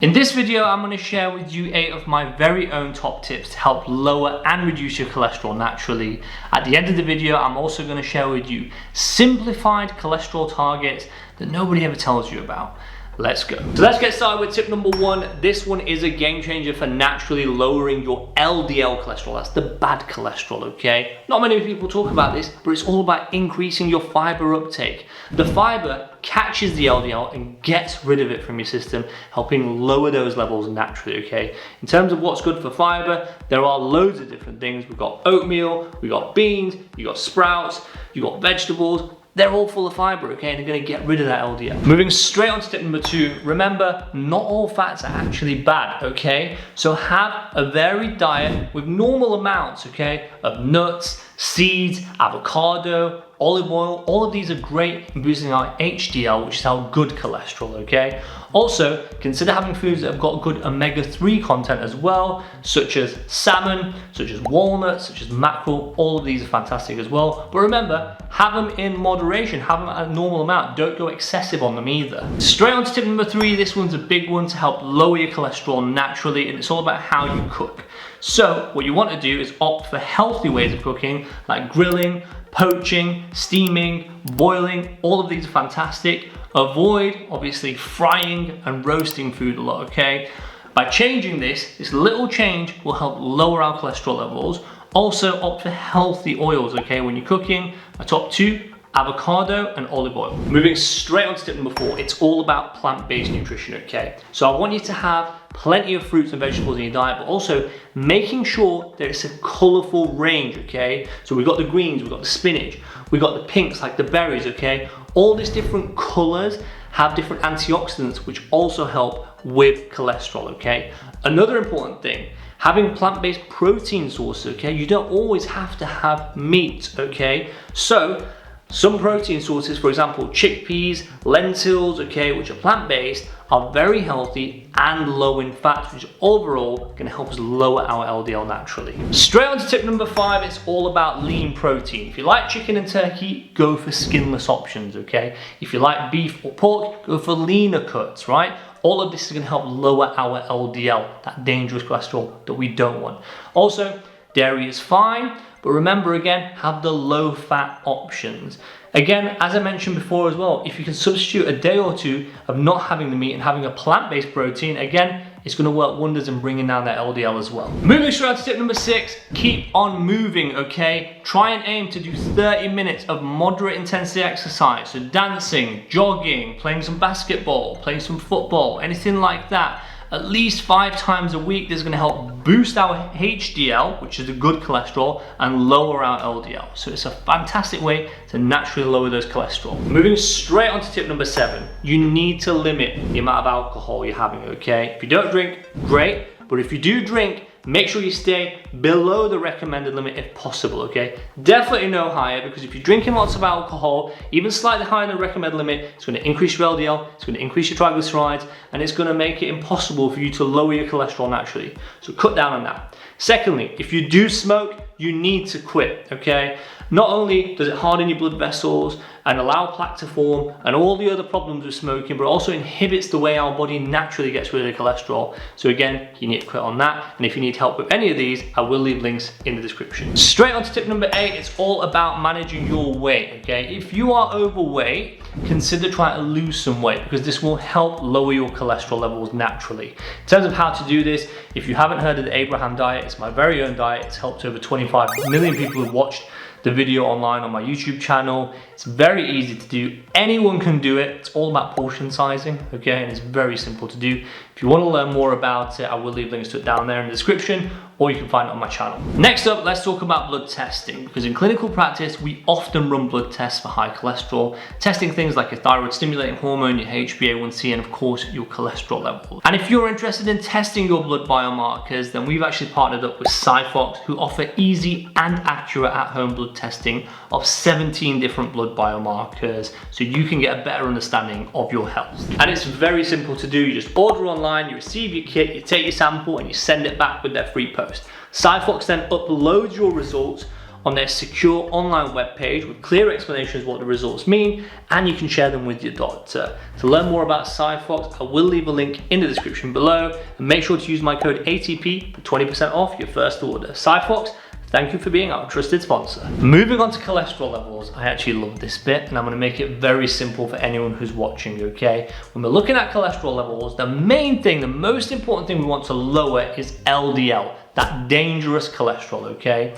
In this video, I'm going to share with you 8 of my very own top tips to help lower and reduce your cholesterol naturally. At the end of the video, I'm also going to share with you simplified cholesterol targets that nobody ever tells you about. Let's go. So let's get started with tip number 1. This one is a game changer for naturally lowering your LDL cholesterol. That's the bad cholesterol, okay? Not many people talk about this, but it's all about increasing your fiber uptake. The fiber catches the LDL and gets rid of it from your system, helping lower those levels naturally, okay? In terms of what's good for fiber, there are loads of different things. We've got oatmeal, we've got beans, you've got sprouts, you've got vegetables. They're all full of fiber, okay, and they're going to get rid of that LDL. Moving straight on to tip number 2, remember, not all fats are actually bad, okay? So have a varied diet with normal amounts, okay, of nuts, seeds, avocado, olive oil. All of these are great in boosting our HDL, which is our good cholesterol, okay? Also, consider having foods that have got good omega-3 content as well, such as salmon, such as walnuts, such as mackerel. All of these are fantastic as well. But remember, have them in moderation, have them at a normal amount. Don't go excessive on them either. Straight on to tip number 3, this one's a big one to help lower your cholesterol naturally, and it's all about how you cook. So what you want to do is opt for healthy ways of cooking, like grilling, poaching, steaming, boiling. All of these are fantastic. Avoid, obviously, frying and roasting food a lot, okay? By changing this little change will help lower our cholesterol levels. Also, opt for healthy oils, okay, when you're cooking. My top 2, avocado and olive oil. Moving straight on to tip number 4, it's all about plant-based nutrition, okay? So I want you to have plenty of fruits and vegetables in your diet, but also making sure that it's a colorful range, okay? So we've got the greens, we've got the spinach, we've got the pinks like the berries, okay? All these different colors have different antioxidants which also help with cholesterol, okay? Another important thing, having plant-based protein sources, okay? You don't always have to have meat, okay? So some protein sources, for example, chickpeas, lentils, okay, which are plant-based, are very healthy and low in fat, which overall going to help us lower our LDL naturally. Straight on to tip number 5, it's all about lean protein. If you like chicken and turkey, go for skinless options, okay? If you like beef or pork, go for leaner cuts, right? All of this is going to help lower our LDL, that dangerous cholesterol that we don't want. Also, dairy is fine, but remember again, have the low fat options. Again, as I mentioned before as well, if you can substitute a day or 2 of not having the meat and having a plant-based protein, again, it's going to work wonders in bringing down that LDL as well. Moving straight on to tip number 6, keep on moving, okay? Try and aim to do 30 minutes of moderate intensity exercise. So dancing, jogging, playing some basketball, playing some football, anything like that. At least 5 times a week. This is going to help boost our HDL, which is the good cholesterol, and lower our LDL. So it's a fantastic way to naturally lower those cholesterol. Moving straight on to tip number 7, you need to limit the amount of alcohol you're having, okay? If you don't drink, great, but if you do drink, make sure you stay below the recommended limit if possible, okay? Definitely no higher, because if you're drinking lots of alcohol, even slightly higher than the recommended limit, it's going to increase your LDL, it's going to increase your triglycerides, and it's going to make it impossible for you to lower your cholesterol naturally. So cut down on that. Secondly, if you do smoke, you need to quit, okay? Not only does it harden your blood vessels and allow plaque to form and all the other problems with smoking, but it also inhibits the way our body naturally gets rid of the cholesterol. So again, you need to quit on that. And if you need help with any of these, I will leave links in the description. Straight on to tip number 8, it's all about managing your weight, okay? If you are overweight, consider trying to lose some weight, because this will help lower your cholesterol levels naturally. In terms of how to do this, if you haven't heard of the Abraham diet, it's my very own diet. It's helped over 25 million people who've watched the video online on my YouTube channel. It's very easy to do. Anyone can do it. It's all about portion sizing, okay? And it's very simple to do. If you want to learn more about it, I will leave links to it down there in the description, or you can find it on my channel. Next up, let's talk about blood testing, because in clinical practice, we often run blood tests for high cholesterol, testing things like your thyroid stimulating hormone, your HbA1c, and of course, your cholesterol levels. And if you're interested in testing your blood biomarkers, then we've actually partnered up with SiPhox, who offer easy and accurate at-home blood testing of 17 different blood biomarkers, so you can get a better understanding of your health. And it's very simple to do. You just order online, you receive your kit, you take your sample, and you send it back with their free post. SiPhox then uploads your results on their secure online webpage with clear explanations what the results mean, and you can share them with your doctor. To learn more about SiPhox, I will leave a link in the description below, and make sure to use my code ATP for 20% off your first order. SiPhox, thank you for being our trusted sponsor. Moving on to cholesterol levels, I actually love this bit, and I'm going to make it very simple for anyone who's watching, okay? When we're looking at cholesterol levels, the main thing, the most important thing we want to lower is LDL, that dangerous cholesterol, okay?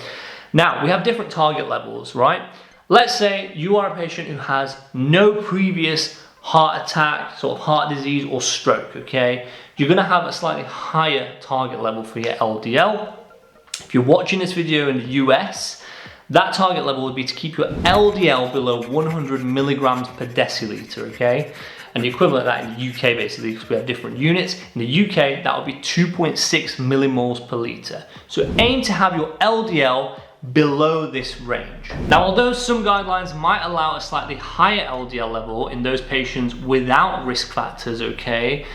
Now, we have different target levels, right? Let's say you are a patient who has no previous heart attack, sort of heart disease or stroke, okay? You're going to have a slightly higher target level for your LDL. If you're watching this video in the US, that target level would be to keep your LDL below 100 milligrams per deciliter, okay? And the equivalent of that in the UK, basically, because we have different units. In the UK, that would be 2.6 millimoles per liter. So aim to have your LDL below this range. Now, although some guidelines might allow a slightly higher LDL level in those patients without risk factors, okay,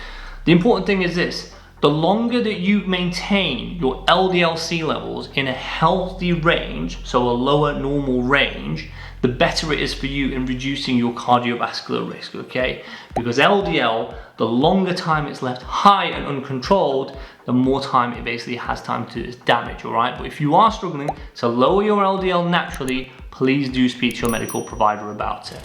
the important thing is this: the longer that you maintain your LDL-C levels in a healthy range, so a lower normal range, the better it is for you in reducing your cardiovascular risk, okay? Because LDL, the longer time it's left high and uncontrolled, the more time it basically has time to damage, all right? But if you are struggling to lower your LDL naturally, please do speak to your medical provider about it.